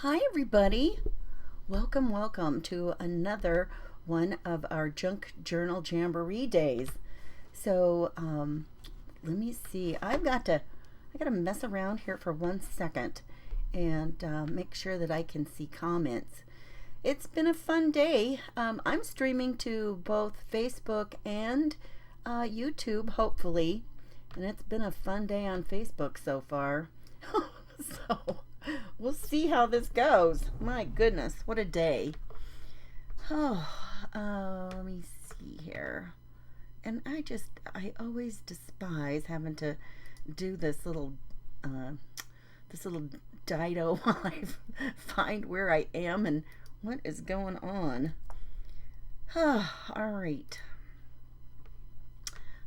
Hi everybody. Welcome to another one of our Junk Journal Jamboree days. So let me see. I gotta mess around here for 1 second and make sure that I can see comments. It's been a fun day. I'm streaming to both Facebook and YouTube, hopefully, and it's been a fun day on Facebook so far. So we'll see how this goes. My goodness, what a day. Oh, let me see here. And I always despise having to do this little dido while I find where I am and what is going on. All right.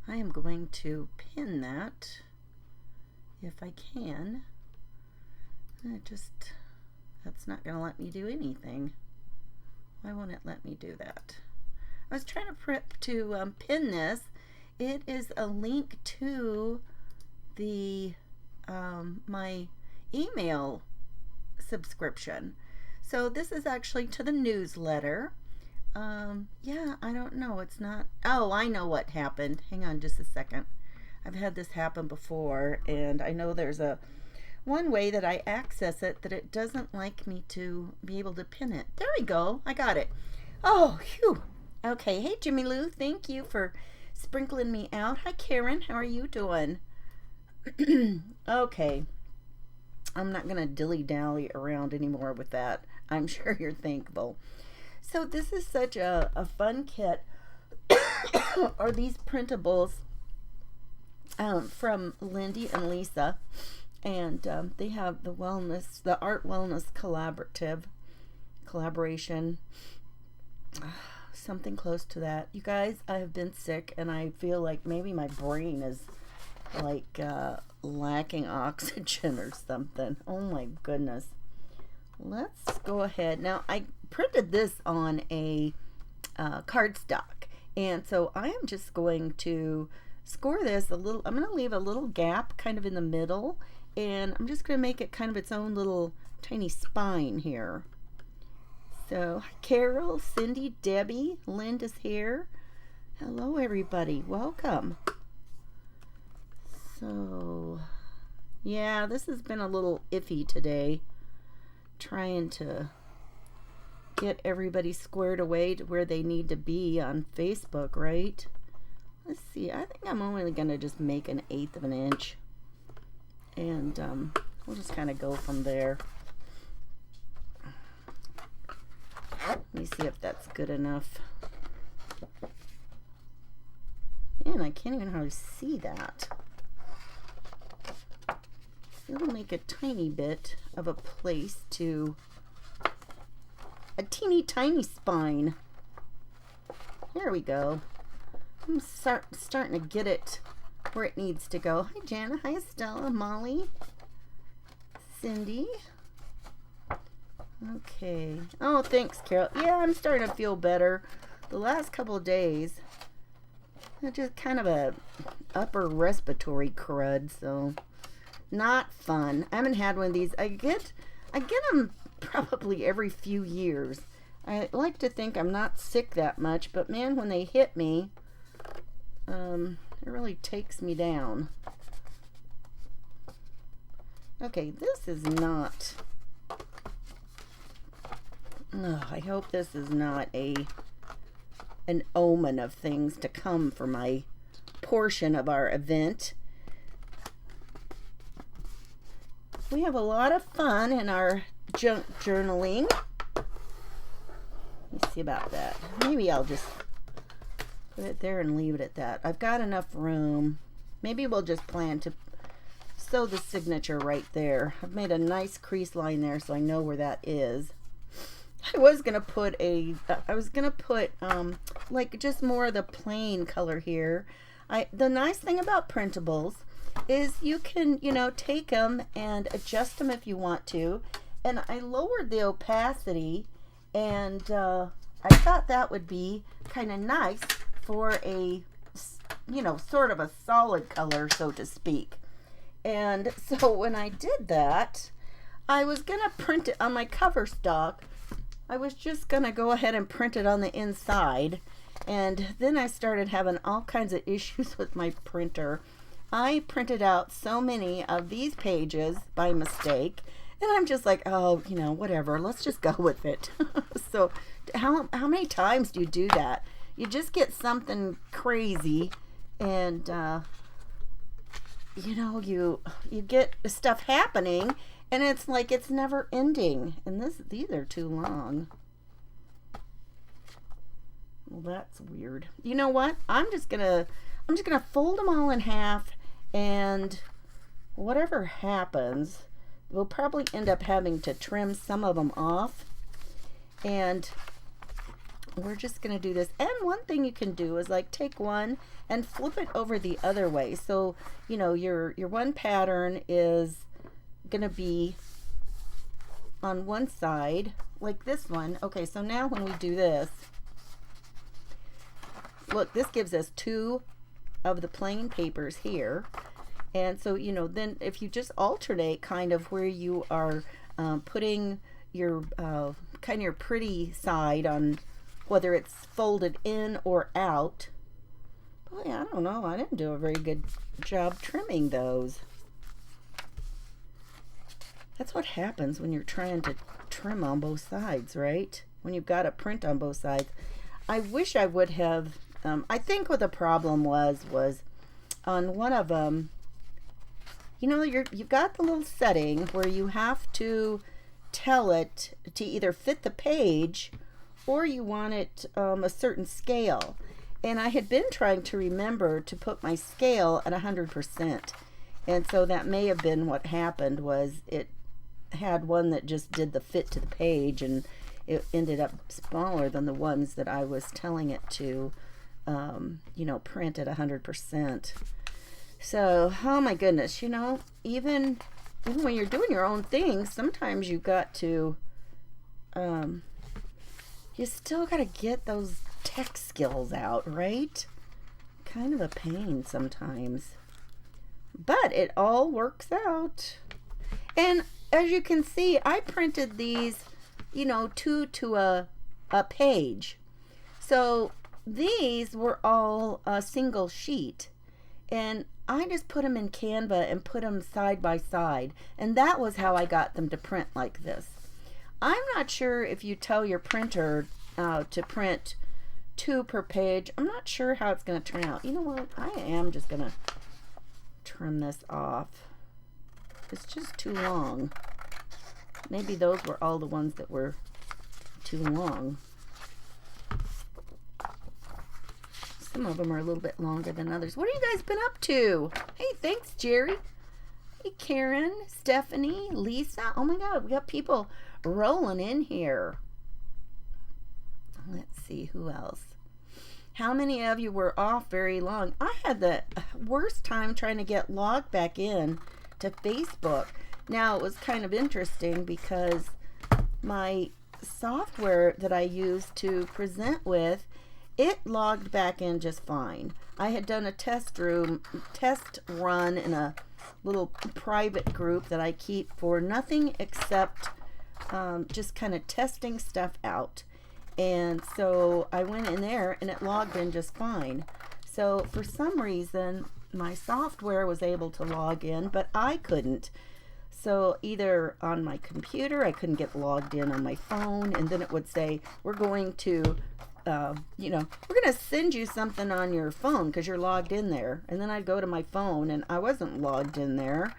I am going to pin that if I can. That's not going to let me do anything. Why won't it let me do that? I was trying to pin this. It is a link to the my email subscription. So this is actually to the newsletter. Yeah, I don't know. It's not. Oh, I know what happened. Hang on just a second. I've had this happen before, and I know there's one way that I access it that it doesn't like me to be able to pin it. There we go. I got it. Oh, phew. Okay. Hey, Jimmy Lou. Thank you for sprinkling me out. Hi, Karen. How are you doing? Okay. I'm not going to dilly-dally around anymore with that. I'm sure you're thankful. So this is such a fun kit. Are these printables from Lindy and Lisa. And they have the Art Wellness collaboration, something close to that. You guys, I have been sick, and I feel like maybe my brain is like lacking oxygen or something. Oh my goodness. Let's go ahead. Now, I printed this on a cardstock, and so I am just going to score this a little. I'm going to leave a little gap kind of in the middle, and I'm just going to make it kind of its own little tiny spine here. So, Carol, Cindy, Debbie, Linda's here. Hello, everybody. Welcome. So, yeah, this has been a little iffy today. Trying to get everybody squared away to where they need to be on Facebook, right? Let's see. I think I'm only going to just make 1/8 of an inch. And we'll just kind of go from there. Let me see if that's good enough. And I can't even hardly see that. It'll make a tiny bit of a place to a teeny tiny spine. There we go. I'm starting to get it where it needs to go. Hi, Jana. Hi, Estella. Molly. Cindy. Okay. Oh, thanks, Carol. Yeah, I'm starting to feel better. The last couple of days, just kind of a upper respiratory crud, so not fun. I haven't had one of these. I get them probably every few years. I like to think I'm not sick that much, but man, when they hit me, it really takes me down. Okay, this is not. I hope this is not an omen of things to come for my portion of our event. We have a lot of fun in our junk journaling. Let's see about that. Maybe I'll just put it there and leave it at that. I've got enough room. Maybe we'll just plan to sew the signature right there. I've made a nice crease line there so I know where that is. I was gonna put like just more of the plain color here. The nice thing about printables is you can, take them and adjust them if you want to. And I lowered the opacity, and I thought that would be kind of nice for a, sort of a solid color, so to speak. And so when I did that, I was going to print it on my cover stock. I was just going to go ahead and print it on the inside. And then I started having all kinds of issues with my printer. I printed out so many of these pages by mistake. And I'm just like, oh, you know, whatever. Let's just go with it. So how many times do you do that? You just get something crazy and, you know, you get stuff happening and it's like it's never ending. And these are too long. Well, that's weird. You know what? I'm just gonna fold them all in half, and whatever happens, we'll probably end up having to trim some of them off. And we're just gonna do this. And one thing you can do is like take one and flip it over the other way. So, you know, your one pattern is gonna be on one side, like this one. Okay, so now when we do this, look, this gives us two of the plain papers here. And so, you know, then if you just alternate kind of where you are putting your kind of your pretty side on, whether it's folded in or out. Boy, I don't know. I didn't do a very good job trimming those. That's what happens when you're trying to trim on both sides, right? When you've got a print on both sides. I wish I would have, I think what the problem was on one of them, you know, you've got the little setting where you have to tell it to either fit the page or you want it a certain scale. And I had been trying to remember to put my scale at 100%. And so that may have been what happened, was it had one that just did the fit to the page, and it ended up smaller than the ones that I was telling it to, you know, print at 100%. So, oh my goodness, you know, even when you're doing your own thing, sometimes you got to, you still got to get those tech skills out, right? Kind of a pain sometimes. But it all works out. And as you can see, I printed these, you know, two to a page. So these were all a single sheet. And I just put them in Canva and put them side by side. And that was how I got them to print like this. I'm not sure if you tell your printer to print 2 per page. I'm not sure how it's going to turn out. You know what? I am just going to trim this off. It's just too long. Maybe those were all the ones that were too long. Some of them are a little bit longer than others. What have you guys been up to? Hey, thanks, Jerry. Hey, Karen, Stephanie, Lisa. Oh my God, we got people rolling in here. Let's see, who else? How many of you were off very long? I had the worst time trying to get logged back in to Facebook. Now, it was kind of interesting because my software that I use to present with, it logged back in just fine. I had done a test run in a little private group that I keep for nothing except just kind of testing stuff out. And so I went in there and it logged in just fine. So for some reason, my software was able to log in, but I couldn't. So either on my computer, I couldn't get logged in on my phone, and then it would say, we're going to, you know, we're going to send you something on your phone because you're logged in there. And then I'd go to my phone and I wasn't logged in there.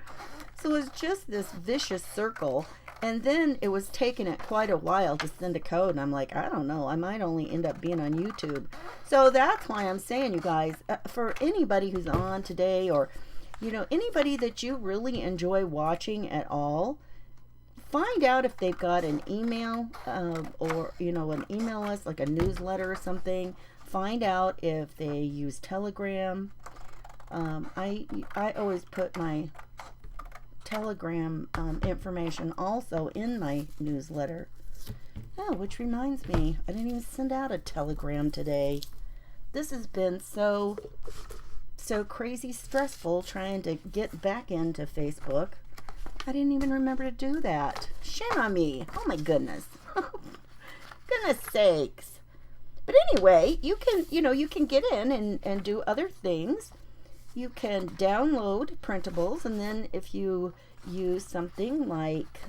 So it was just this vicious circle. And then it was taking it quite a while to send a code. And I'm like, I don't know, I might only end up being on YouTube. So that's why I'm saying, you guys, for anybody who's on today, or, you know, anybody that you really enjoy watching at all, find out if they've got an email or, you know, an email list, like a newsletter or something. Find out if they use Telegram. I always put my Telegram information also in my newsletter. Oh, which reminds me, I didn't even send out a telegram today. This has been so crazy stressful trying to get back into Facebook. I didn't even remember to do that. Shame on me. Oh my goodness. Goodness sakes. But anyway, you can, you can get in and do other things. You can download printables, and then if you use something like,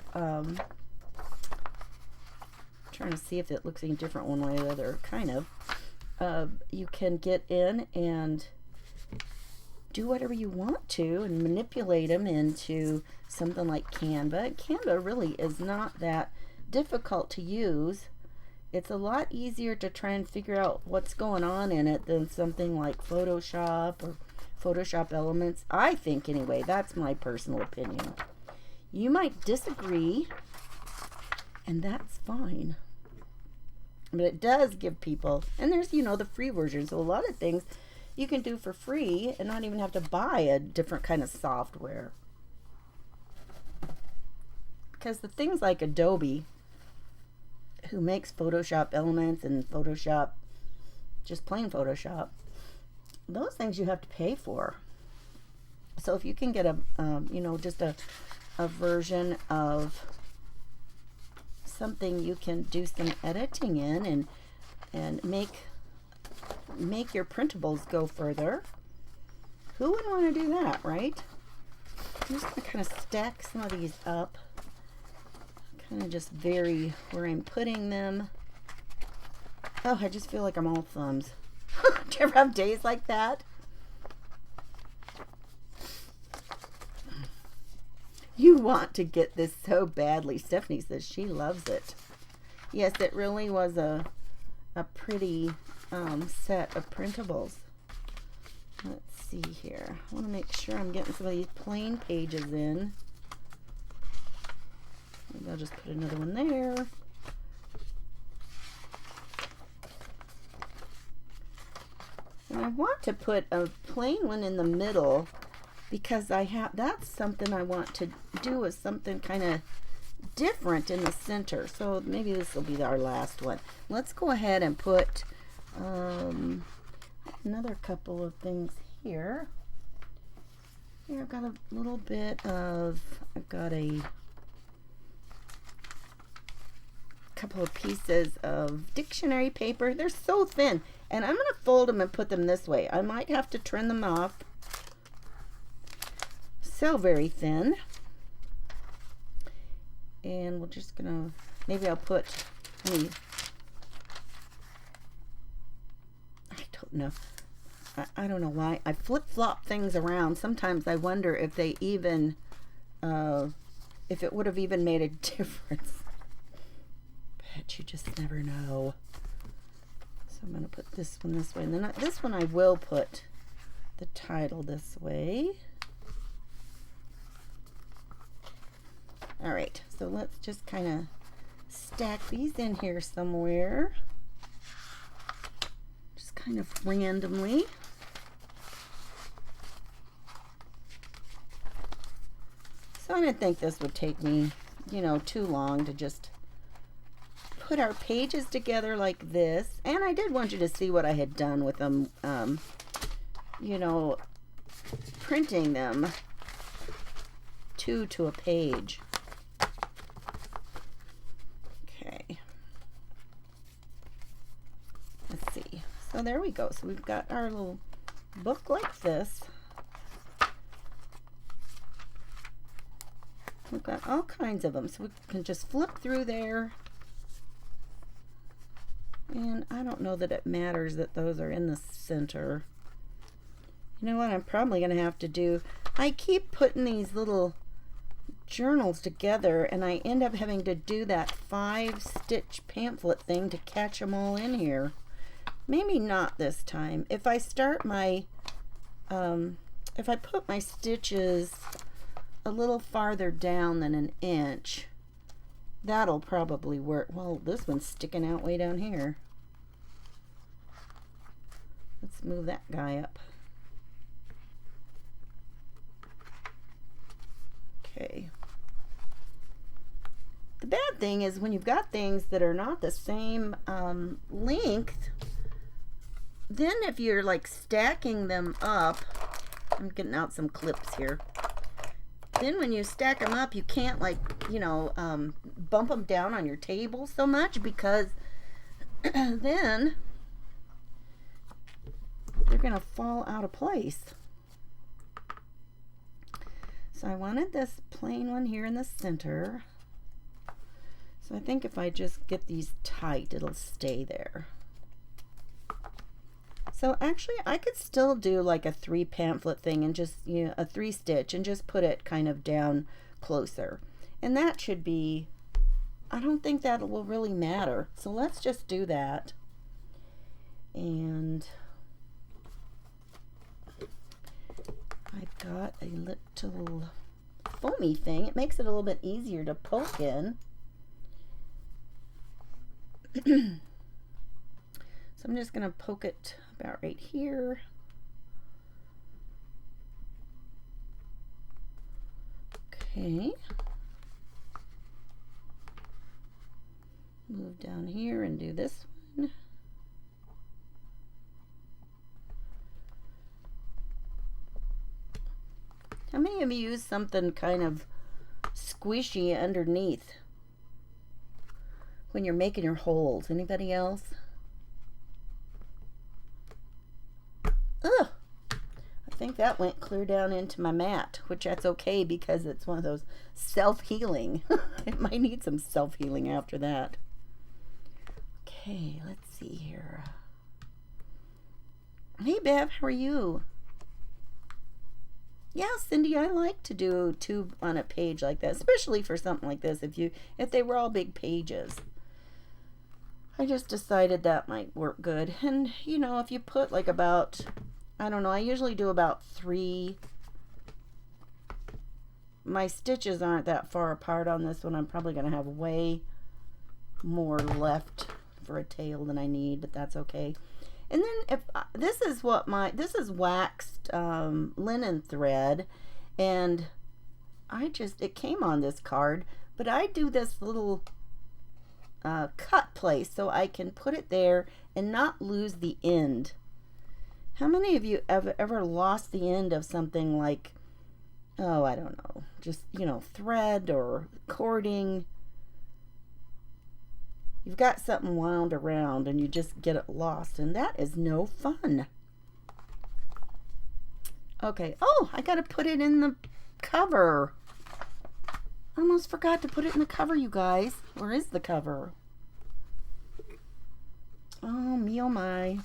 trying to see if it looks any different one way or the other, kind of, you can get in and do whatever you want to and manipulate them into something like Canva. Canva really is not that difficult to use. It's a lot easier to try and figure out what's going on in it than something like Photoshop or Photoshop Elements. I think, anyway. That's my personal opinion. You might disagree, and that's fine. But it does give people, and there's, the free version. So a lot of things you can do for free and not even have to buy a different kind of software. Because the things like Adobe, who makes Photoshop Elements and Photoshop, just plain Photoshop, those things you have to pay for. So if you can get a, just a version of something you can do some editing in and make your printables go further, who would want to do that, right? I'm just going to kind of stack some of these up, kind of just vary where I'm putting them. Oh, I just feel like I'm all thumbs. Do you ever have days like that? You want to get this so badly. Stephanie says she loves it. Yes, it really was a pretty set of printables. Let's see here. I want to make sure I'm getting some of these plain pages in. Maybe I'll just put another one there. And I want to put a plain one in the middle because that's something I want to do, is something kind of different in the center. So maybe this will be our last one. Let's go ahead and put another couple of things here. Here I've got a little bit of, I've got a couple of pieces of dictionary paper. They're so thin, and I'm going to fold them and put them this way. I might have to trim them off. So very thin. And we're just gonna, maybe I'll put, I don't know. I don't know why. I flip-flop things around. Sometimes I wonder if they even, if it would have even made a difference. But you just never know. So I'm gonna put this one this way. And then this one I will put the title this way. All right, so let's just kind of stack these in here somewhere. Just kind of randomly. So I didn't think this would take me, too long to just put our pages together like this. And I did want you to see what I had done with them, printing them two to a page. Let's see. So there we go. So we've got our little book like this. We've got all kinds of them. So we can just flip through there. And I don't know that it matters that those are in the center. You know what I'm probably going to have to do? I keep putting these little journals together, and I end up having to do that 5-stitch pamphlet thing to catch them all in here. Maybe not this time. If I start my, if I put my stitches a little farther down than an inch, that'll probably work. Well, this one's sticking out way down here. Let's move that guy up. Okay. The bad thing is when you've got things that are not the same length, then if you're like stacking them up, I'm getting out some clips here. then when you stack them up, you can't, like, bump them down on your table so much, because then they're going to fall out of place. So I wanted this plain one here in the center. So I think if I just get these tight, it'll stay there. So actually I could still do like a 3 pamphlet thing and just, a 3 stitch and just put it kind of down closer. And that should be, I don't think that will really matter. So let's just do that. And I've got a little foamy thing. It makes it a little bit easier to poke in. So I'm just going to poke it about right here. Okay. Move down here and do this one. How many of you use something kind of squishy underneath when you're making your holes? Anybody else? Ugh! I think that went clear down into my mat, which that's okay because it's one of those self-healing. It might need some self-healing after that. Okay, let's see here. Hey Bev, how are you? Yeah, Cindy, I like to do 2 on a page like that, especially for something like this, if they were all big pages. I just decided that might work good. And, if you put like about, I don't know, I usually do about 3. My stitches aren't that far apart on this one. I'm probably going to have way more left for a tail than I need, but that's okay. And then this is waxed linen thread, and it came on this card, but I do this little cut place so I can put it there and not lose the end. How many of you ever lost the end of something like, oh, I don't know, just, thread or cording? You've got something wound around and you just get it lost, and that is no fun. Okay. Oh, I got to put it in the cover. I almost forgot to put it in the cover, you guys. Where is the cover? Oh, me oh my.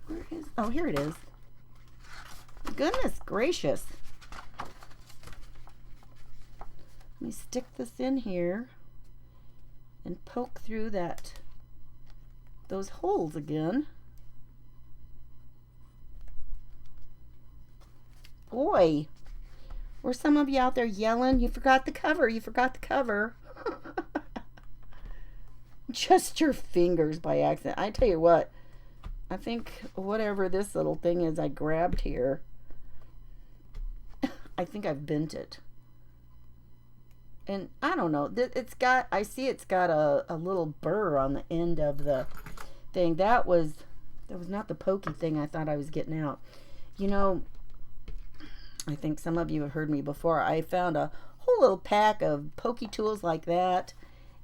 Where is, oh, here it is. Goodness gracious. Let me stick this in here and poke through those holes again. Boy, were some of you out there yelling, you forgot the cover, you forgot the cover. Just your fingers by accident. I tell you what, I think whatever this little thing is I grabbed here, I think I've bent it. And I don't know, I see it's got a little burr on the end of the thing. That was not the pokey thing I thought I was getting out. I think some of you have heard me before. I found a whole little pack of pokey tools like that,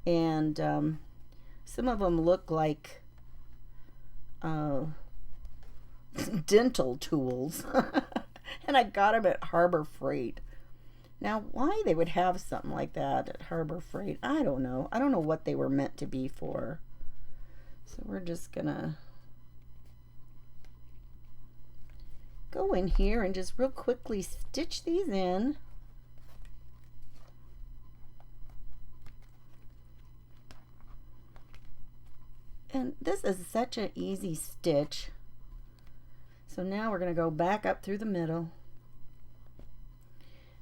and some of them look like dental tools. And I got them at Harbor Freight. Now, why they would have something like that at Harbor Freight, I don't know. I don't know what they were meant to be for. So we're just gonna go in here and just real quickly stitch these in. And this is such an easy stitch. So now we're going to go back up through the middle.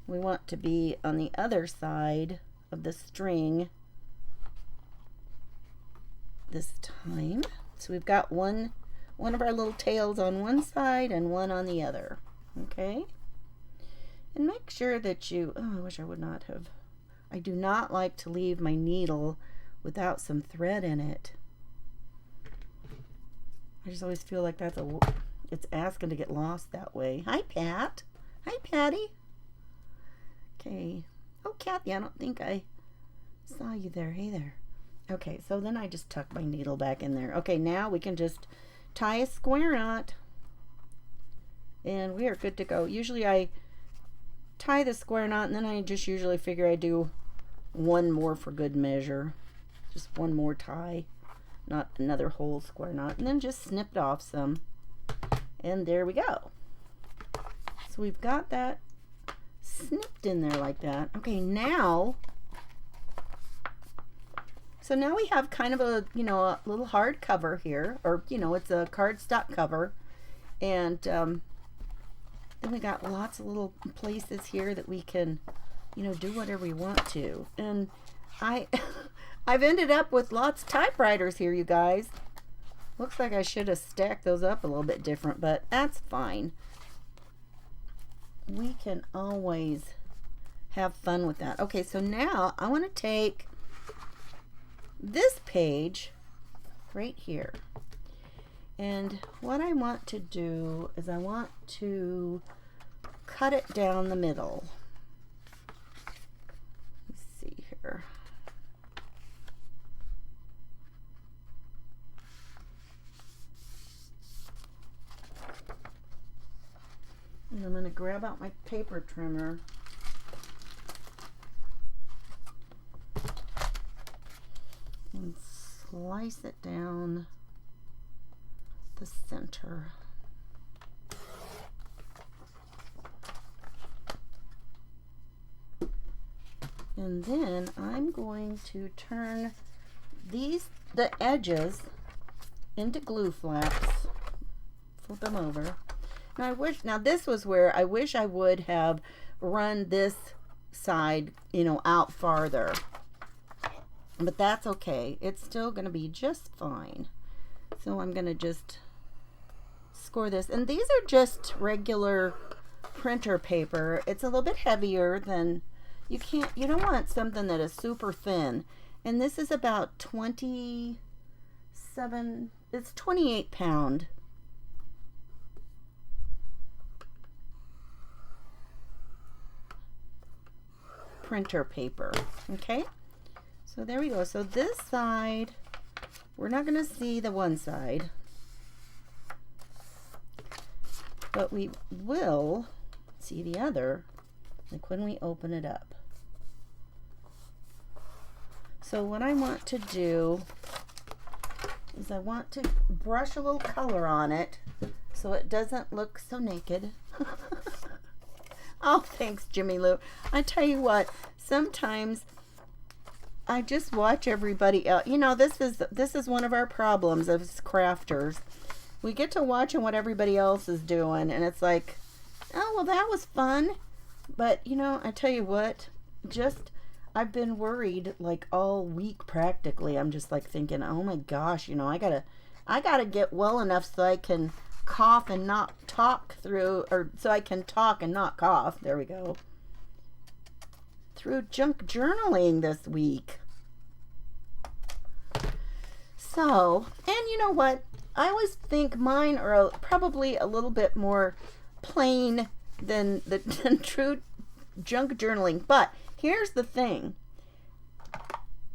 We want to be on the other side of the string this time. So we've got one of our little tails on one side and one on the other. Okay? And make sure that I wish I would not have. I do not like to leave my needle without some thread in it. I just always feel like it's asking to get lost that way. Hi, Pat. Hi, Patty. Okay. Oh, Kathy, I don't think I saw you there. Hey there. Okay, so then I just tuck my needle back in there. Okay, now we can just tie a square knot. And we are good to go. Usually I tie the square knot and then I just usually figure I do one more for good measure. Just one more tie, not another whole square knot. And then just snipped off some. And there we go. So we've got that snipped in there like that. Okay, now, so now we have kind of a, you know, a little hard cover here, or, you know, it's a cardstock cover. And then we got lots of little places here that we can, you know, do whatever we want to. And I've ended up with lots of typewriters here, you guys. Looks like I should have stacked those up a little bit different, but that's fine. We can always have fun with that. Okay, so now I want to take this page right here. And what I want to do is I want to cut it down the middle. Let's see here. And I'm going to grab out my paper trimmer. And slice it down the center. And then I'm going to turn the edges into glue flaps. Flip them over. Now this was where I wish I would have run this side, you know, out farther. But that's okay. It's still going to be just fine. So I'm going to just score this. And these are just regular printer paper. It's a little bit heavier than, you don't want something that is super thin. And this is about 28 pound. Printer paper. Okay, so there we go. So this side, we're not going to see the one side, but we will see the other, like when we open it up. So what I want to do is I want to brush a little color on it so it doesn't look so naked. Oh, thanks, Jimmy Lou. I tell you what, sometimes I just watch everybody else. You know, this is one of our problems as crafters. We get to watching what everybody else is doing, and it's like, oh, well, that was fun. But, you know, I tell you what, I've been worried like all week practically. I'm just like thinking, oh my gosh, you know, I gotta get well enough so I can cough and not talk through, or so I can talk and not cough. There we go. Through junk journaling this week. So, and you know what? I always think mine are probably a little bit more plain than true junk journaling. But here's the thing.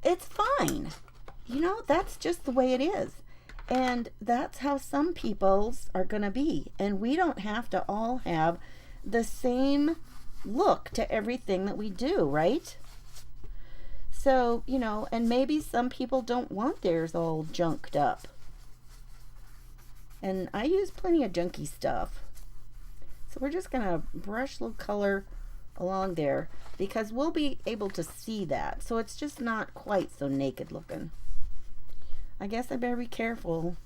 It's fine. You know, that's just the way it is. And that's how some people's are going to be. And we don't have to all have the same look to everything that we do, right? So, you know, and maybe some people don't want theirs all junked up. And I use plenty of junky stuff. So we're just going to brush a little color along there because we'll be able to see that. So it's just not quite so naked looking. I guess I better be careful.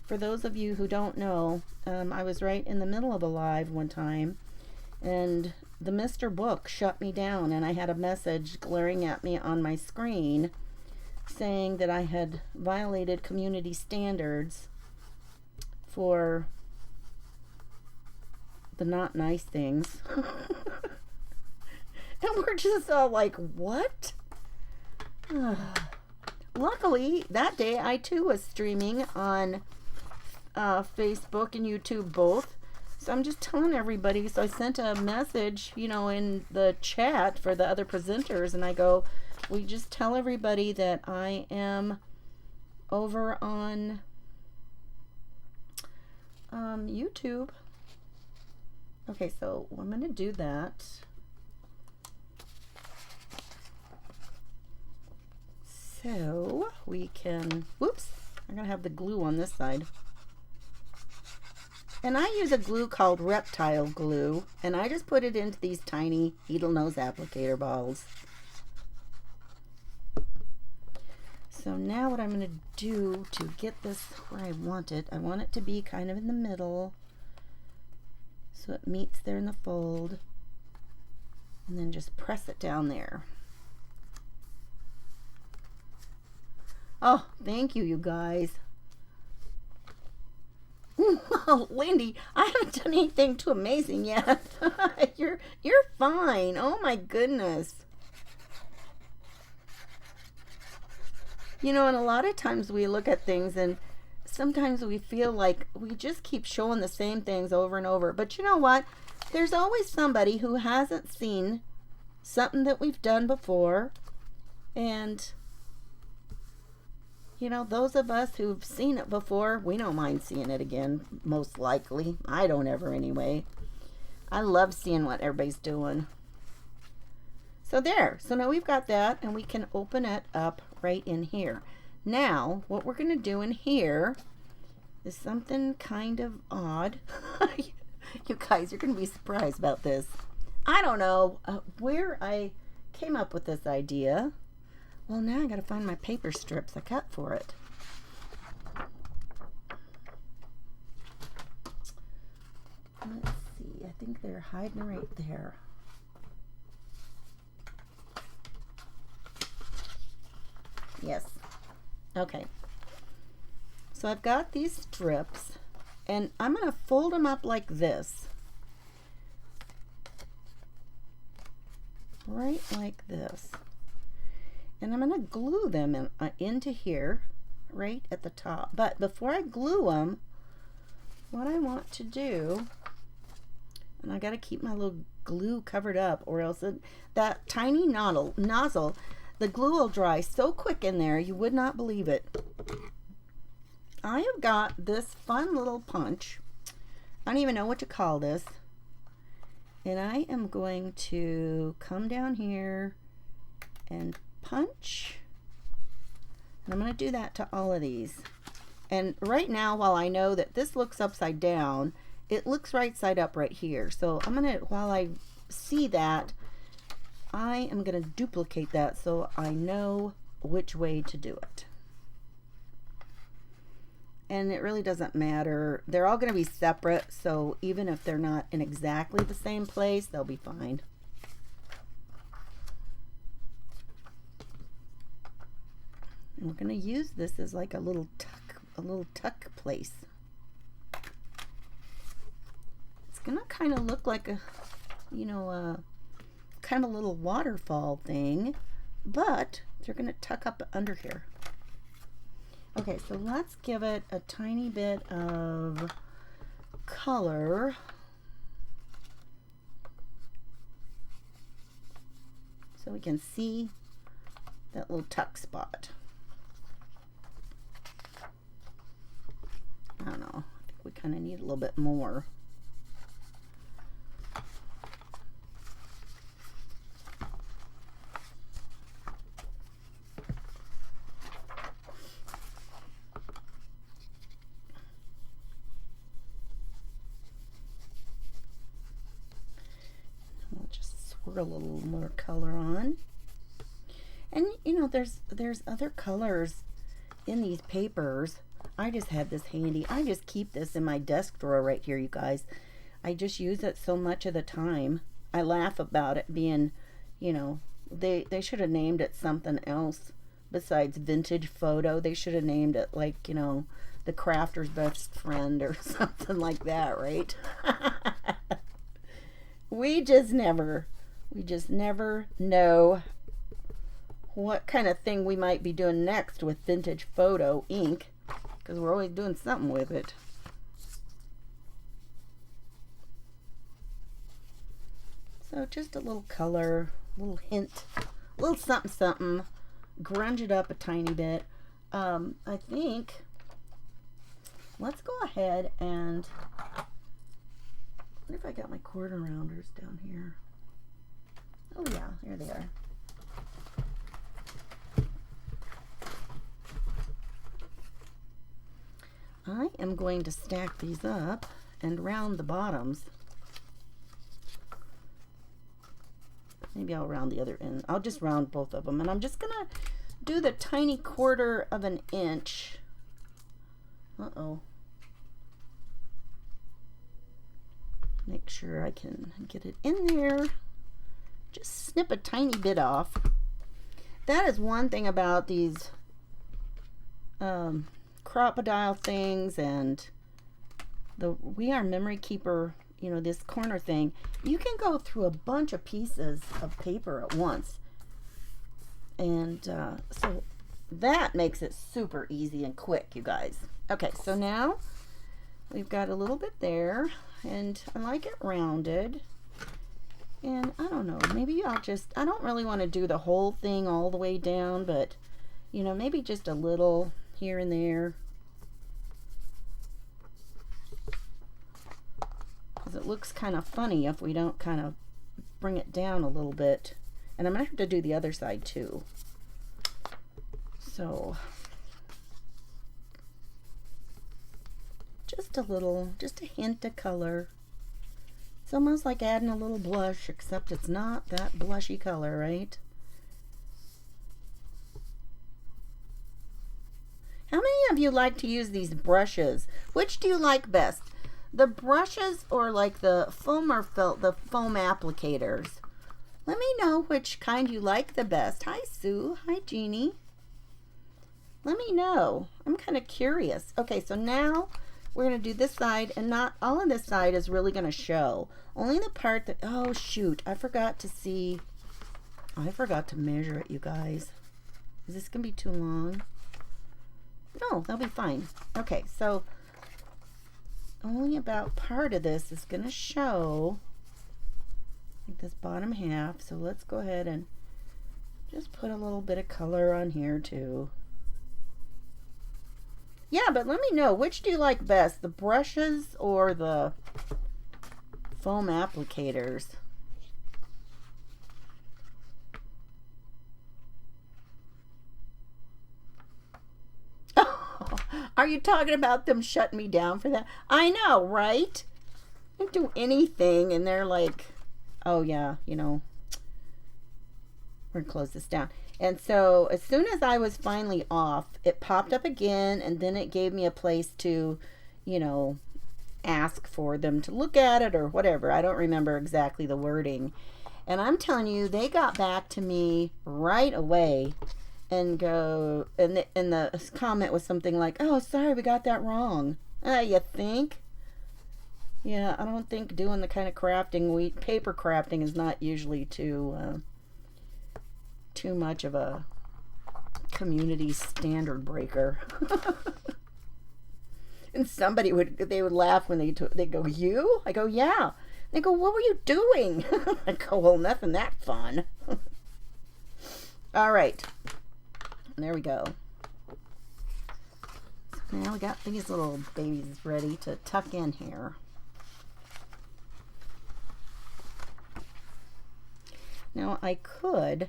For those of you who don't know, I was right in the middle of a live one time, and the Mr. Book shut me down, and I had a message glaring at me on my screen saying that I had violated community standards for the not nice things. And we're just all like, what? Luckily, that day I too was streaming on Facebook and YouTube both. So I'm just telling everybody. So I sent a message, you know, in the chat for the other presenters, and I go, we just tell everybody that I am over on YouTube. Okay, so I'm going to do that. So we can, whoops, I'm going to have the glue on this side. And I use a glue called Reptile glue, and I just put it into these tiny needle nose applicator balls. So now what I'm going to do to get this where I want it to be kind of in the middle, so it meets there in the fold, and then just press it down there. Oh, thank you, you guys. Well, Lindy, I haven't done anything too amazing yet. You're fine. Oh my goodness. You know, and a lot of times we look at things and sometimes we feel like we just keep showing the same things over and over. But you know what? There's always somebody who hasn't seen something that we've done before. And you know, those of us who've seen it before, we don't mind seeing it again, most likely. I don't ever anyway. I love seeing what everybody's doing. So there. So now we've got that, and we can open it up right in here. Now, what we're going to do in here is something kind of odd. You guys, you're going to be surprised about this. I don't know where I came up with this idea. Well, now I got to find my paper strips I cut for it. Let's see. I think they're hiding right there. Yes. Okay. So I've got these strips, and I'm going to fold them up like this. Right like this. And I'm going to glue them into here, right at the top. But before I glue them, what I want to do, and I got to keep my little glue covered up, or else that tiny nozzle, the glue will dry so quick in there, you would not believe it. I have got this fun little punch. I don't even know what to call this. And I am going to come down here and punch, and I'm going to do that to all of these. And right now, while I know that this looks upside down, it looks right side up right here. So I'm going to, while I see that, I am going to duplicate that so I know which way to do it. And it really doesn't matter. They're all going to be separate, so even if they're not in exactly the same place, they'll be fine. And we're going to use this as like a little tuck place. It's going to kind of look like a, you know, kind of a little waterfall thing, but they're going to tuck up under here. Okay, so let's give it a tiny bit of color. So we can see that little tuck spot. I don't know. I think we kind of need a little bit more. We'll just swirl a little more color on. And you know, there's other colors in these papers. I just had this handy. I just keep this in my desk drawer right here, you guys. I just use it so much of the time. I laugh about it being, you know, they should have named it something else besides vintage photo. They should have named it like, you know, the crafter's best friend or something like that, right? We just never know what kind of thing we might be doing next with vintage photo ink, because we're always doing something with it. So just a little color, a little hint, a little something something. Grunge it up a tiny bit. I think let's go ahead and I wonder if I got my quarter rounders down here. Oh yeah, here they are. I am going to stack these up and round the bottoms. Maybe I'll round the other end. I'll just round both of them, and I'm just gonna do the tiny 1/4 of an inch. Uh-oh. Make sure I can get it in there. Just snip a tiny bit off. That is one thing about these crocodile things and the We Are Memory Keeper, you know, this corner thing. You can go through a bunch of pieces of paper at once. And so that makes it super easy and quick, you guys. Okay, so now we've got a little bit there, and I like it rounded. And I don't know, maybe I don't really want to do the whole thing all the way down, but you know, maybe just a little here and there. Because it looks kind of funny if we don't kind of bring it down a little bit. And I'm going to have to do the other side too. So just a hint of color. It's almost like adding a little blush, except it's not that blushy color, right? How many of you like to use these brushes? Which do you like best? The brushes or like the foam applicators? Let me know which kind you like the best. Hi, Sue. Hi, Jeannie. Let me know. I'm kind of curious. Okay, so now we're going to do this side, and not all of this side is really going to show. Only the part that, oh shoot, I forgot to measure it, you guys. Is this going to be too long? No, that'll be fine. Okay, so only about part of this is going to show, like this bottom half. So let's go ahead and just put a little bit of color on here too. Yeah, but let me know, which do you like best, the brushes or the foam applicators? Are you talking about them shutting me down for that? I know, right? I didn't do anything, and they're like, oh yeah, you know, we're gonna close this down. And so as soon as I was finally off, it popped up again, and then it gave me a place to, you know, ask for them to look at it or whatever. I don't remember exactly the wording. And I'm telling you, they got back to me right away and go, and the comment was something like, oh, sorry, we got that wrong. You think? Yeah, I don't think doing the kind of crafting, paper crafting is not usually too much of a community standard breaker. And somebody they would laugh when they go, you? I go, yeah. They go, what were you doing? I go, well, nothing that fun. All right. There we go. So now we got these little babies ready to tuck in here. Now I could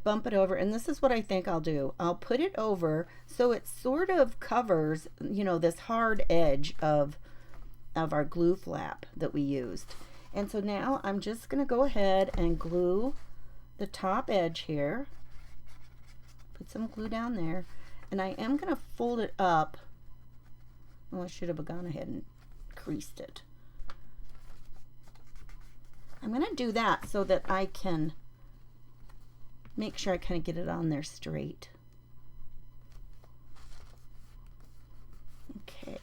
bump it over, and this is what I think I'll do. I'll put it over so it sort of covers, you know, this hard edge of our glue flap that we used. And so now I'm just going to go ahead and glue the top edge here. Put some glue down there, and I am going to fold it up. Oh, I should have gone ahead and creased it. I'm going to do that so that I can make sure I kind of get it on there straight. Okay.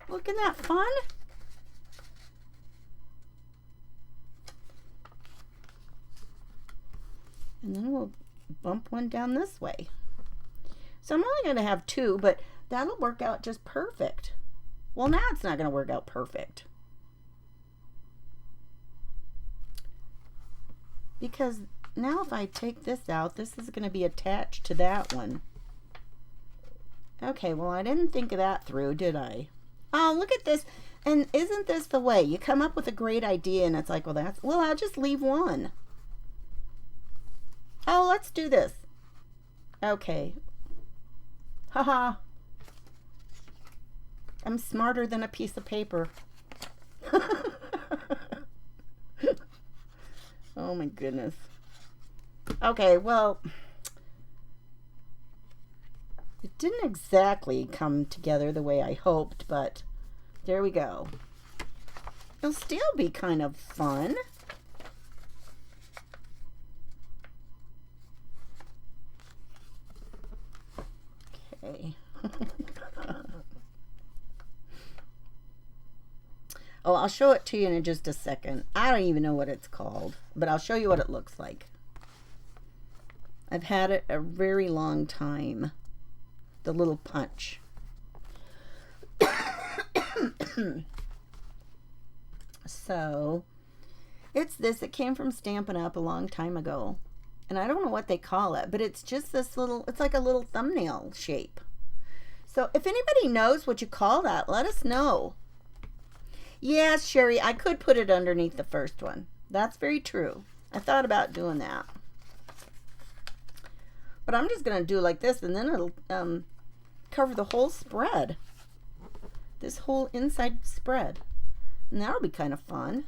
Look, isn't that fun? And then we'll bump one down this way. So I'm only going to have two, but that'll work out just perfect. Well, now it's not going to work out perfect. Because now if I take this out, this is going to be attached to that one. Okay, well, I didn't think of that through, did I? Oh, look at this. And isn't this the way? You come up with a great idea and it's like, well, I'll just leave one. Oh, let's do this. Okay. Haha. I'm smarter than a piece of paper. Oh my goodness. Okay, well, it didn't exactly come together the way I hoped, but there we go. It'll still be kind of fun. Okay. Oh, I'll show it to you in just a second. I don't even know what it's called, but I'll show you what it looks like. I've had it a very long time. The little punch. So, it's this. It came from Stampin' Up! A long time ago. And I don't know what they call it, but it's just this little, it's like a little thumbnail shape. So, if anybody knows what you call that, let us know. Yes, Sherry, I could put it underneath the first one. That's very true. I thought about doing that. But I'm just going to do like this, and then it'll cover the whole spread. This whole inside spread. And that'll be kind of fun.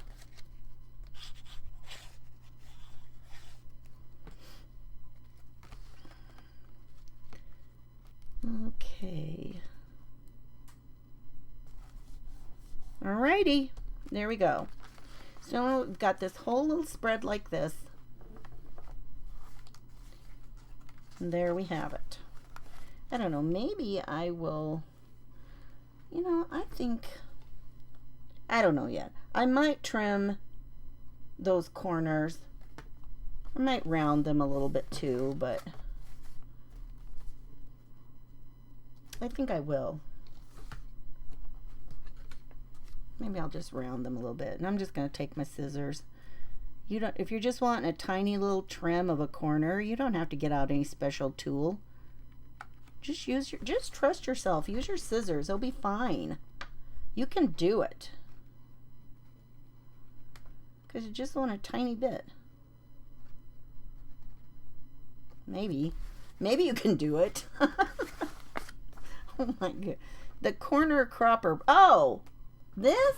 Okay. Alrighty, there we go. So we've got this whole little spread like this. And there we have it. I don't know, maybe I will, you know, I don't know yet. I might trim those corners. I might round them a little bit too, but I think I will. Maybe I'll just round them a little bit. And I'm just going to take my scissors. If you're just wanting a tiny little trim of a corner, you don't have to get out any special tool. Just trust yourself. Use your scissors. They'll be fine. You can do it. Because you just want a tiny bit. Maybe you can do it. Oh my god. The corner cropper. Oh! This?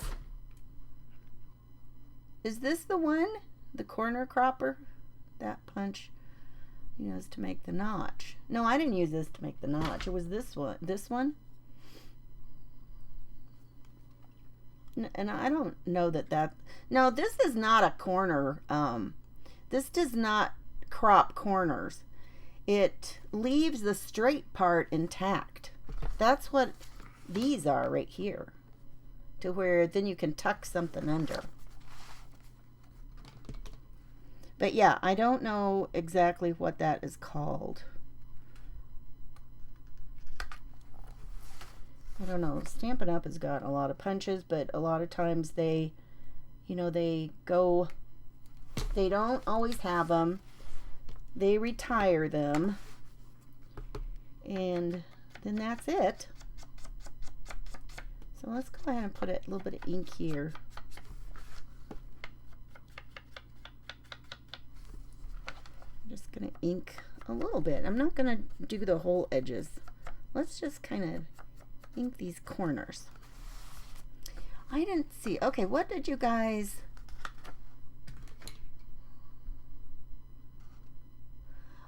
Is this the one? The corner cropper? That punch used to make the notch. No, I didn't use this to make the notch. It was this one. This one? And I don't know that... No, this is not a corner. This does not crop corners. It leaves the straight part intact. That's what these are right here. To where then you can tuck something under. But yeah, I don't know exactly what that is called. I don't know. Stampin' Up! Has got a lot of punches, but a lot of times they, they don't always have them. They retire them. And then that's it. So let's go ahead and put a little bit of ink here. I'm just going to ink a little bit. I'm not going to do the whole edges. Let's just kind of ink these corners. I didn't see. Okay, what did you guys...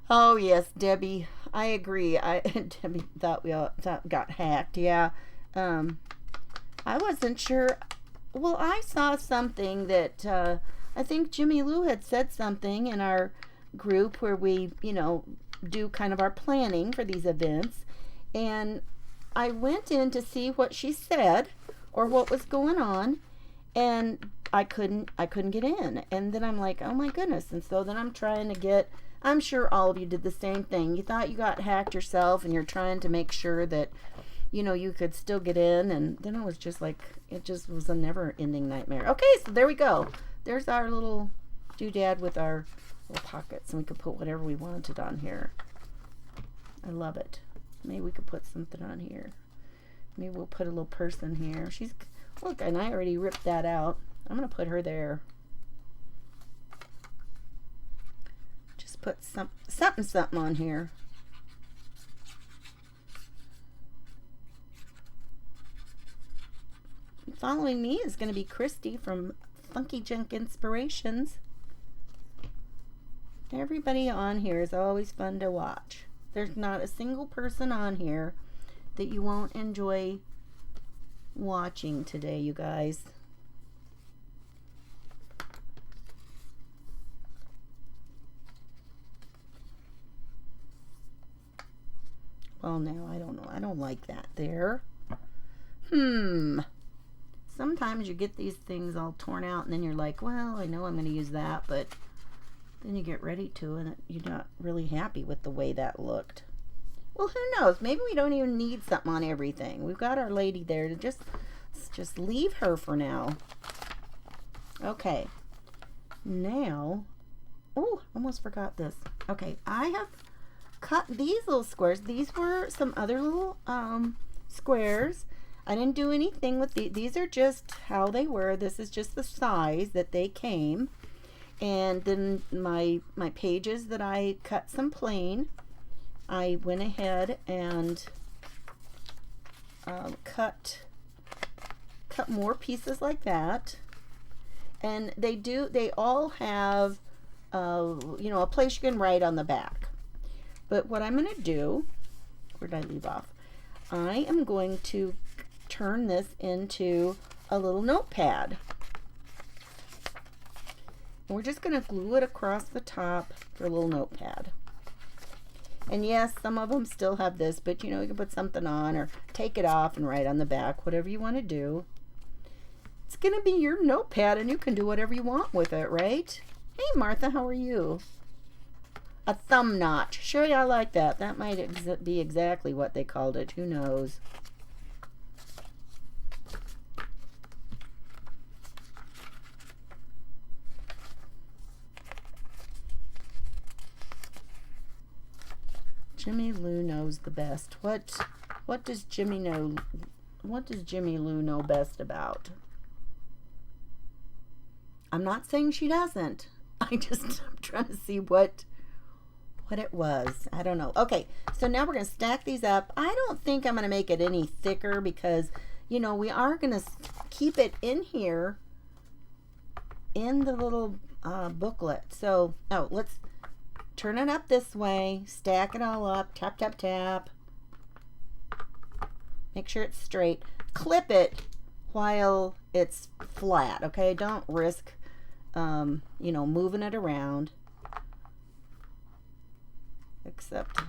Oh, yes, Debbie. I agree. Debbie thought we all got hacked. Yeah. I wasn't sure. Well, I saw something that I think Jimmy Lou had said something in our group where we, do kind of our planning for these events. And I went in to see what she said or what was going on, and I couldn't get in. And then I'm like, oh my goodness. And so then I'm trying to get, I'm sure all of you did the same thing. You thought you got hacked yourself and you're trying to make sure that you could still get in, and then it was just like, it just was a never-ending nightmare. Okay, so there we go. There's our little doodad with our little pockets, and we could put whatever we wanted on here. I love it. Maybe we could put something on here. Maybe we'll put a little person here. She's, look, and I already ripped that out. I'm going to put her there. Just put something on here. Following me is going to be Christy from Funky Junk Inspirations. Everybody on here is always fun to watch. There's not a single person on here that you won't enjoy watching today, you guys. Well, now, I don't know. I don't like that there. Sometimes you get these things all torn out and then you're like, well, I know I'm going to use that, but then you get ready to and you're not really happy with the way that looked. Well, who knows? Maybe we don't even need something on everything. We've got our lady there to just leave her for now. Okay. Now, oh, almost forgot this. Okay, I have cut these little squares. These were some other little squares. I didn't do anything with these are just how they were. This is just the size that they came. And then my pages that I cut some plain, I went ahead and cut more pieces like that. And they all have you know, a place you can write on the back. But what I'm going to do, where did I leave off? I am going to turn this into a little notepad. And we're just going to glue it across the top for a little notepad. And yes, some of them still have this, but you know, you can put something on or take it off and write on the back, whatever you want to do. It's going to be your notepad and you can do whatever you want with it, right? Hey, Martha, how are you? A thumb notch. Sure, I like that. That might be exactly what they called it. Who knows? Jimmy Lou knows the best. What does Jimmy know? What does Jimmy Lou know best about? I'm not saying she doesn't. I'm trying to see what it was. I don't know. Okay, so now we're going to stack these up. I don't think I'm going to make it any thicker because, you know, we are going to keep it in here in the little booklet. So, let's turn it up this way, stack it all up, tap, tap, tap. Make sure it's straight. Clip it while it's flat, okay? Don't risk, you know, moving it around. Except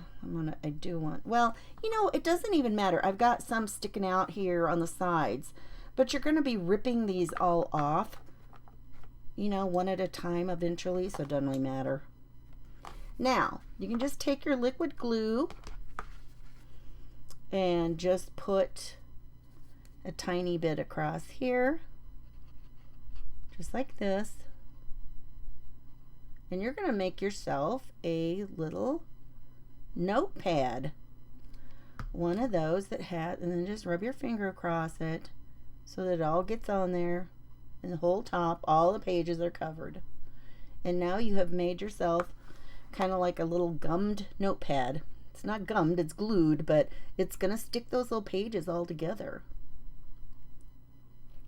I do want, well, you know, it doesn't even matter. I've got some sticking out here on the sides, but you're going to be ripping these all off, you know, one at a time eventually, so it doesn't really matter. Now, you can just take your liquid glue and just put a tiny bit across here, just like this. And you're going to make yourself a little notepad. One of those that has, and then just rub your finger across it so that it all gets on there. And the whole top, all the pages are covered. And now you have made yourself kind of like a little gummed notepad. It's not gummed, it's glued, but it's going to stick those little pages all together.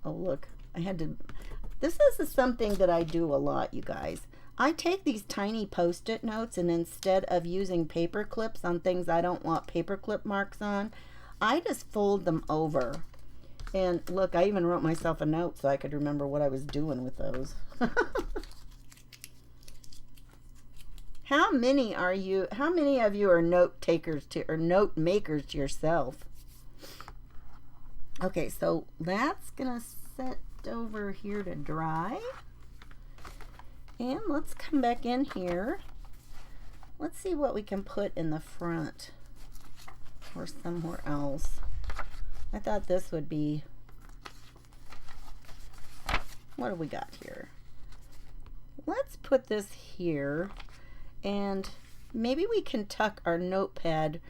Oh, look, this is something that I do a lot, you guys. I take these tiny Post-it notes, and instead of using paper clips on things I don't want paper clip marks on, I just fold them over. And look, I even wrote myself a note so I could remember what I was doing with those. How many of you are note takers or note makers to yourself? Okay, so that's gonna set over here to dry. And let's come back in here. Let's see what we can put in the front or somewhere else. I thought this would be, what do we got here? Let's put this here. And maybe we can tuck our notepad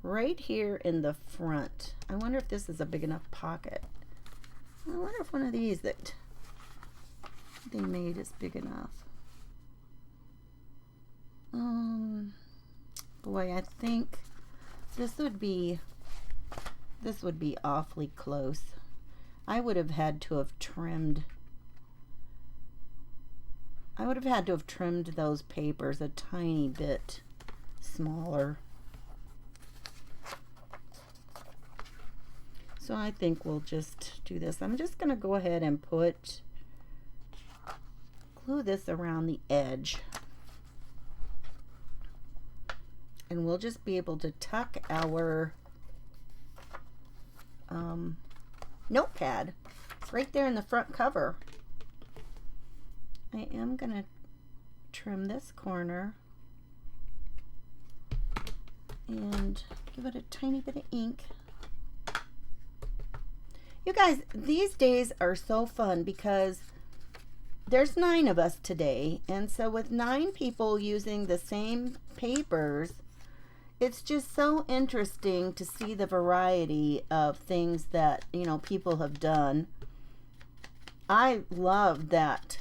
right here in the front. I wonder if this is a big enough pocket. I wonder if one of these that they made is big enough. Boy, I think this would be awfully close. I would have had to have trimmed those papers a tiny bit smaller. So I think we'll just do this. I'm just going to go ahead and glue this around the edge. And we'll just be able to tuck our notepad right there in the front cover. I am going to trim this corner and give it a tiny bit of ink. You guys, these days are so fun because there's 9 of us today, and so with 9 people using the same papers, it's just so interesting to see the variety of things that, you know, people have done. I love that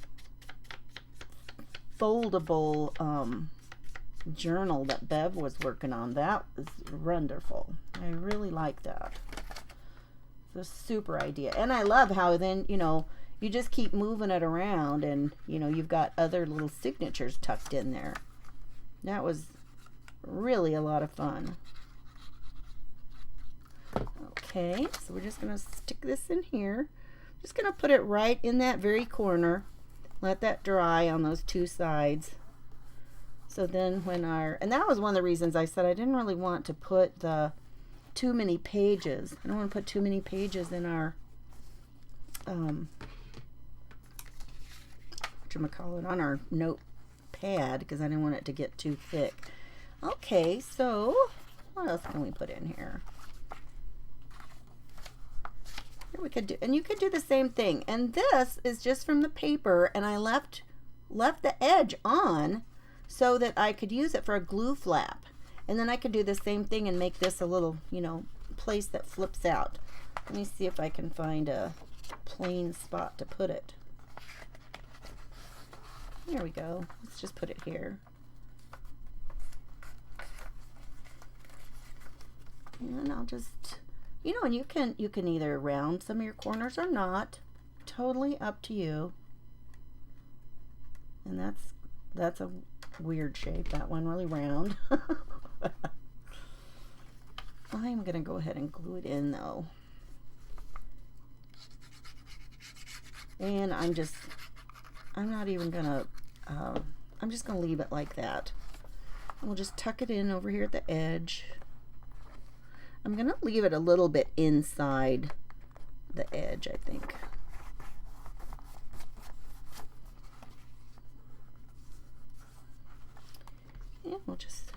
foldable journal that Bev was working on. That was wonderful. I really like that. It's a super idea. And I love how then, you know, you just keep moving it around and, you know, you've got other little signatures tucked in there. That was really a lot of fun. Okay, so we're just going to stick this in here. Just going to put it right in that very corner. Let that dry on those 2 sides. So then when and that was one of the reasons I said I didn't really want to put too many pages. I don't want to put too many pages in our whatchamacallit, on our notepad, because I didn't want it to get too thick. Okay, so what else can we put in here? Here we could do, and you could do the same thing. And this is just from the paper, and I left the edge on so that I could use it for a glue flap. And then I could do the same thing and make this a little, you know, place that flips out. Let me see if I can find a plain spot to put it. There we go. Let's just put it here. And I'll just, you know, and you can either round some of your corners or not. Totally up to you. And that's a weird shape, that one, really round. I'm gonna go ahead and glue it in though. And I'm just gonna leave it like that. We'll just tuck it in over here at the edge. I'm gonna leave it a little bit inside the edge, I think. Yeah, we'll just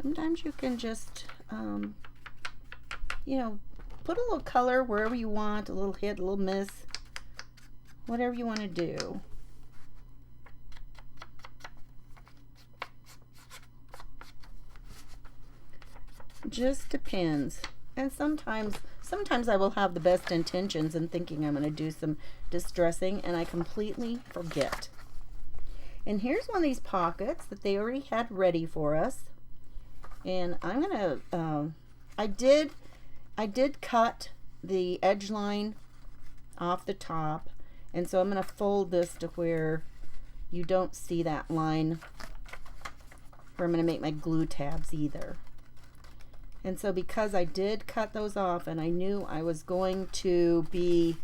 sometimes you can just you know, put a little color wherever you want, a little hit, a little miss, whatever you want to do. Just depends. And sometimes I will have the best intentions and thinking I'm going to do some distressing, and I completely forget. And here's one of these pockets that they already had ready for us. And I'm going to, I did cut the edge line off the top, and so I'm going to fold this to where you don't see that line where I'm going to make my glue tabs either. And so because I did cut those off and I knew I was going to be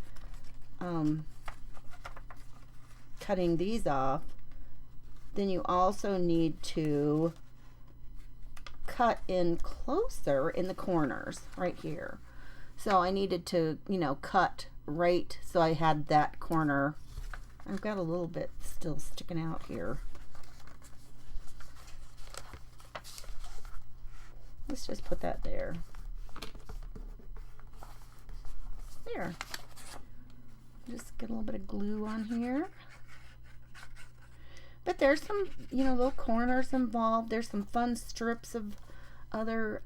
cutting these off, then you also need to cut in closer in the corners right here. So I needed to, you know, cut right so I had that corner. I've got a little bit still sticking out here. Let's just put that there. There. Just get a little bit of glue on here. But there's some, you know, little corners involved. There's some fun strips of other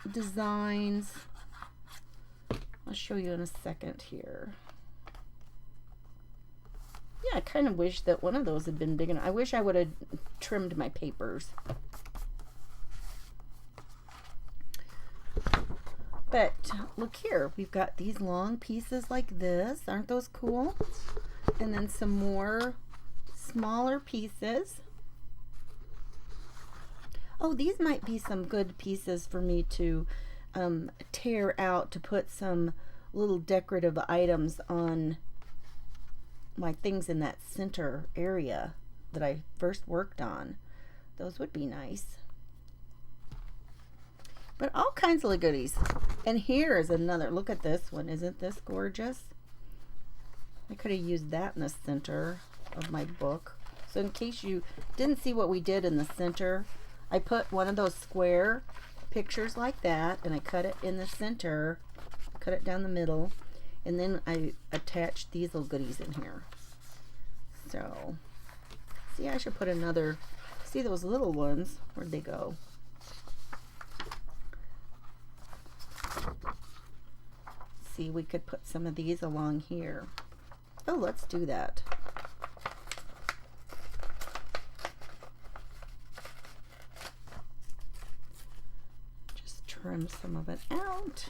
designs. I'll show you in a second here. Yeah, I kind of wish that one of those had been big enough. I wish I would have trimmed my papers. But look here, we've got these long pieces like this. Aren't those cool? And then some more smaller pieces. Oh, these might be some good pieces for me to tear out to put some little decorative items on my things in that center area that I first worked on. Those would be nice. But all kinds of goodies. And here is another. Look at this one. Isn't this gorgeous? I could have used that in the center of my book. So in case you didn't see what we did in the center, I put one of those square pictures like that, and I cut it in the center, cut it down the middle, and then I attached these little goodies in here. So, see, I should put another, see those little ones, where'd they go? See, we could put some of these along here. Oh, let's do that. Just trim some of it out.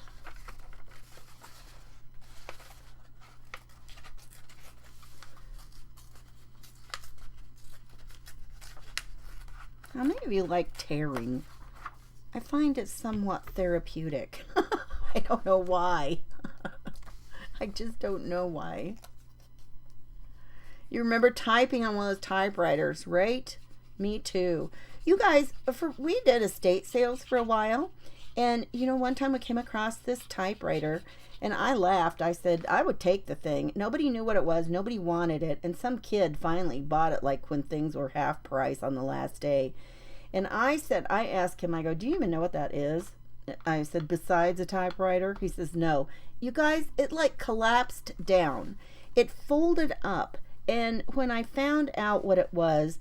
How many of you like tearing? I find it somewhat therapeutic. I don't know why. I just don't know why. You remember typing on one of those typewriters, right? Me too. You guys, we did estate sales for a while, and you know, one time we came across this typewriter, and I laughed. I said I would take the thing. Nobody knew what it was. Nobody wanted it, and some kid finally bought it, like when things were half price on the last day. And I asked him, I go, do you even know what that is? I said, besides a typewriter? He says, no. You guys, it like collapsed down. It folded up. And when I found out what it was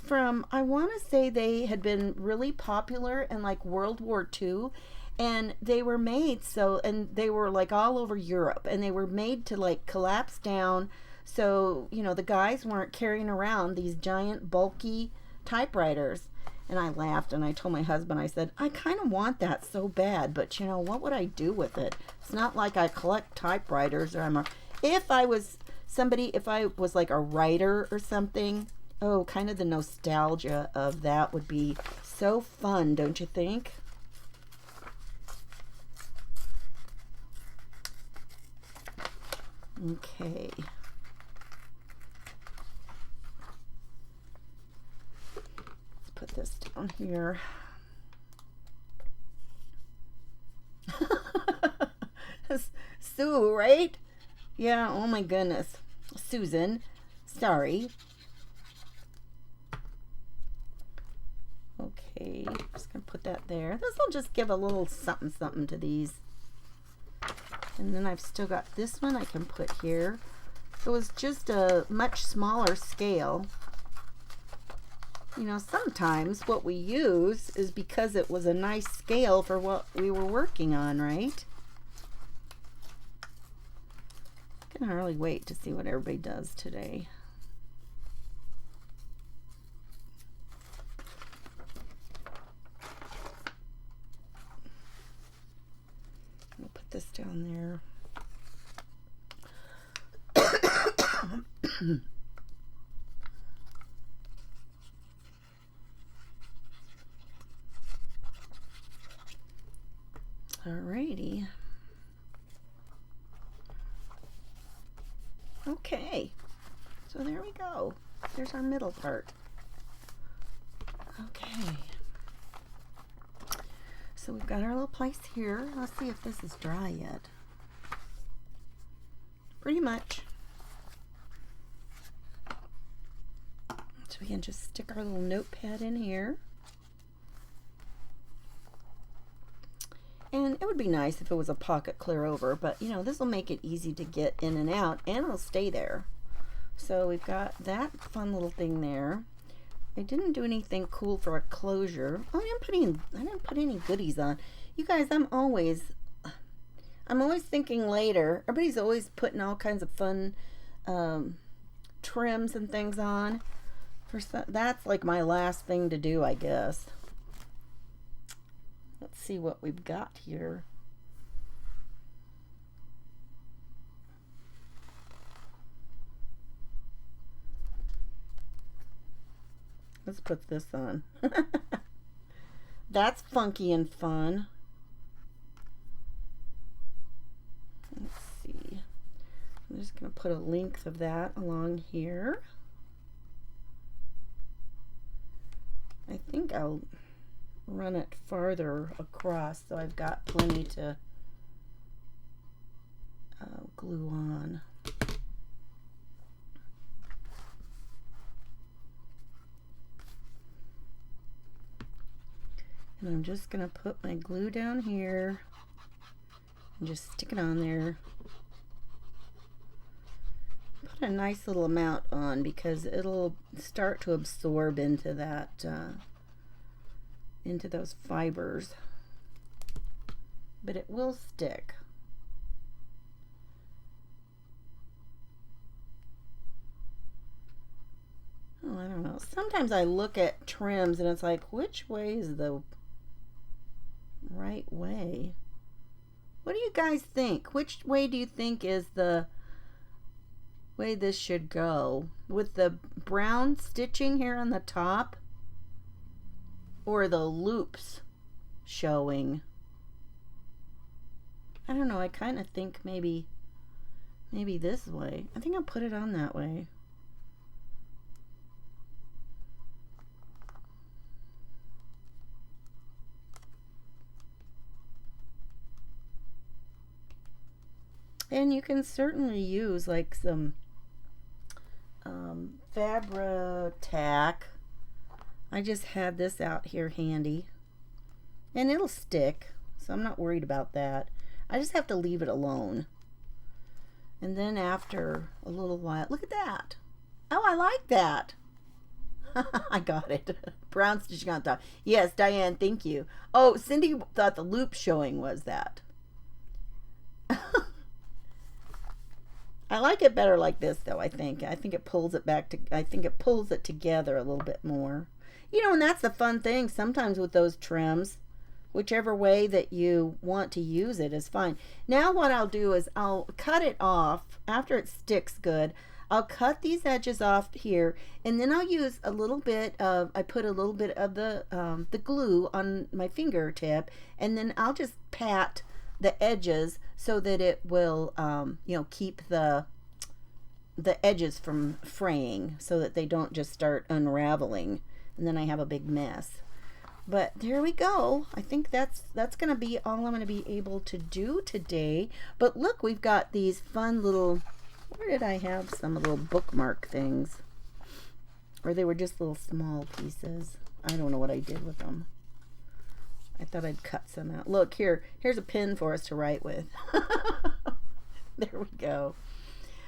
from, I want to say they had been really popular in like World War II. And they were made and they were like all over Europe. And they were made to like collapse down. So, you know, the guys weren't carrying around these giant bulky typewriters. And I laughed, and I told my husband, I said, I kind of want that so bad, but you know, what would I do with it? It's not like I collect typewriters, or if I was like a writer or something, oh, kind of the nostalgia of that would be so fun, don't you think? Okay. Put this down here. Sue, right? Yeah, oh my goodness. Susan, sorry. Okay, just gonna put that there. This will just give a little something something to these. And then I've still got this one I can put here. It was just a much smaller scale. You know, sometimes what we use is because it was a nice scale for what we were working on, right? I can hardly wait to see what everybody does today. I'll put this down there. Alrighty. Okay. So there we go. There's our middle part. Okay. So we've got our little place here. Let's see if this is dry yet. Pretty much. So we can just stick our little notepad in here. And it would be nice if it was a pocket clear over, but you know, this will make it easy to get in and out, and it'll stay there. So we've got that fun little thing there. I didn't do anything cool for a closure. Oh, I didn't put any goodies on. You guys, I'm always thinking later. Everybody's always putting all kinds of fun trims and things on. That's like my last thing to do, I guess. Let's see what we've got here. Let's put this on. That's funky and fun. Let's see. I'm just going to put a length of that along here. I think I'll run it farther across so I've got plenty to glue on. And I'm just going to put my glue down here and just stick it on there. Put a nice little amount on because it'll start to absorb into that into those fibers, but it will stick. Oh, I don't know. Sometimes I look at trims and it's like, which way is the right way? What do you guys think? Which way do you think is the way this should go? With the brown stitching here on the top, or the loops showing? I don't know. I kind of think maybe this way. I think I'll put it on that way. And you can certainly use like some Fabri-Tac. I just had this out here handy, and it'll stick, so I'm not worried about that. I just have to leave it alone. And then after a little while, look at that. Oh, I like that. I got it. Brown stitching on top. Yes, Diane, thank you. Oh, Cindy thought the loop showing was that. I like it better like this, though. I think it pulls it back to. I think it pulls it together a little bit more. You know, and that's the fun thing. Sometimes with those trims, whichever way that you want to use it is fine. Now what I'll do is I'll cut it off after it sticks good. I'll cut these edges off here, and then I'll use a little bit of. I put a little bit of the glue on my fingertip, and then I'll just pat the edges so that it will you know, keep the edges from fraying so that they don't just start unraveling and then I have a big mess. But there we go. I think that's going to be all I'm going to be able to do today. But look, we've got these fun little, where did I have some little bookmark things? Or they were just little small pieces. I don't know what I did with them. I thought I'd cut some out. Look, here's a pen for us to write with. There we go.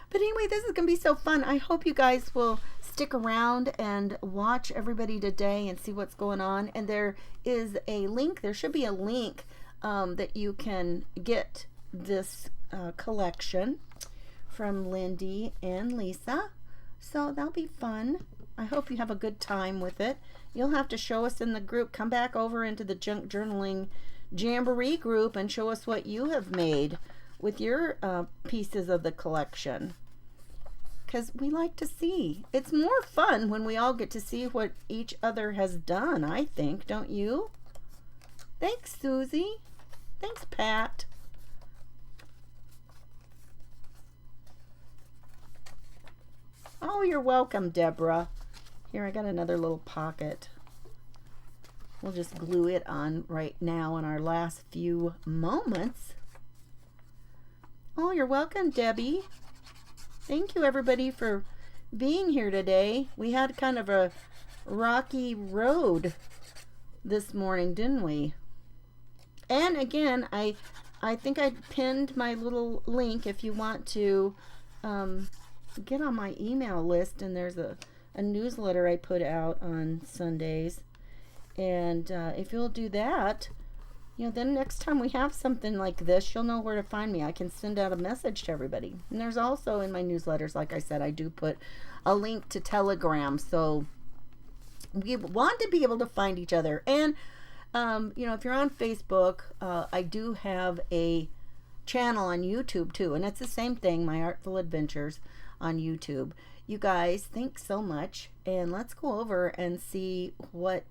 But anyway, this is going to be so fun. I hope you guys will stick around and watch everybody today and see what's going on. And there is a link. There should be a link that you can get this collection from Lindy and Lisa. So that'll be fun. I hope you have a good time with it. You'll have to show us in the group. Come back over into the Junk Journaling Jamboree group and show us what you have made with your pieces of the collection, because we like to see. It's more fun when we all get to see what each other has done, I think, don't you? Thanks, Susie. Thanks, Pat. Oh, you're welcome, Deborah. Here, I got another little pocket. We'll just glue it on right now in our last few moments. Oh, you're welcome, Debbie. Thank you, everybody, for being here today. We had kind of a rocky road this morning, didn't we? And again, I think I pinned my little link if you want to get on my email list, and there's a newsletter I put out on Sundays. And if you'll do that, then next time we have something like this, you'll know where to find me. I can send out a message to everybody. And there's also in my newsletters, like I said, I do put a link to Telegram. So we want to be able to find each other. And, if you're on Facebook, I do have a channel on YouTube too. And it's the same thing, My Artful Adventures on YouTube. You guys, thanks so much, and let's go over and see what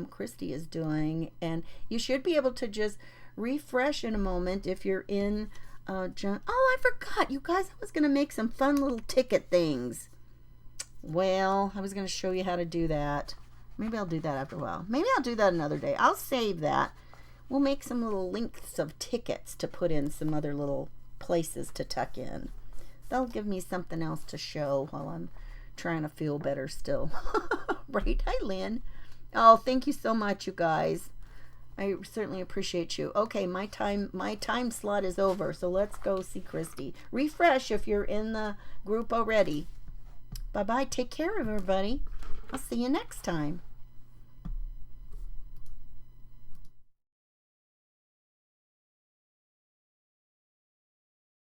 Christy is doing. And you should be able to just refresh in a moment if you're in junk. Oh, I forgot, you guys, I was going to make some fun little ticket things. Well, I was going to show you how to do that. Maybe I'll do that after a while. Maybe I'll do that another day. I'll save that. We'll make some little links of tickets to put in some other little places to tuck in. That'll give me something else to show while I'm trying to feel better still. Right? Hi, Lynn. Oh, thank you so much, you guys. I certainly appreciate you. Okay, my time slot is over, so let's go see Christy. Refresh if you're in the group already. Bye-bye. Take care of everybody. I'll see you next time.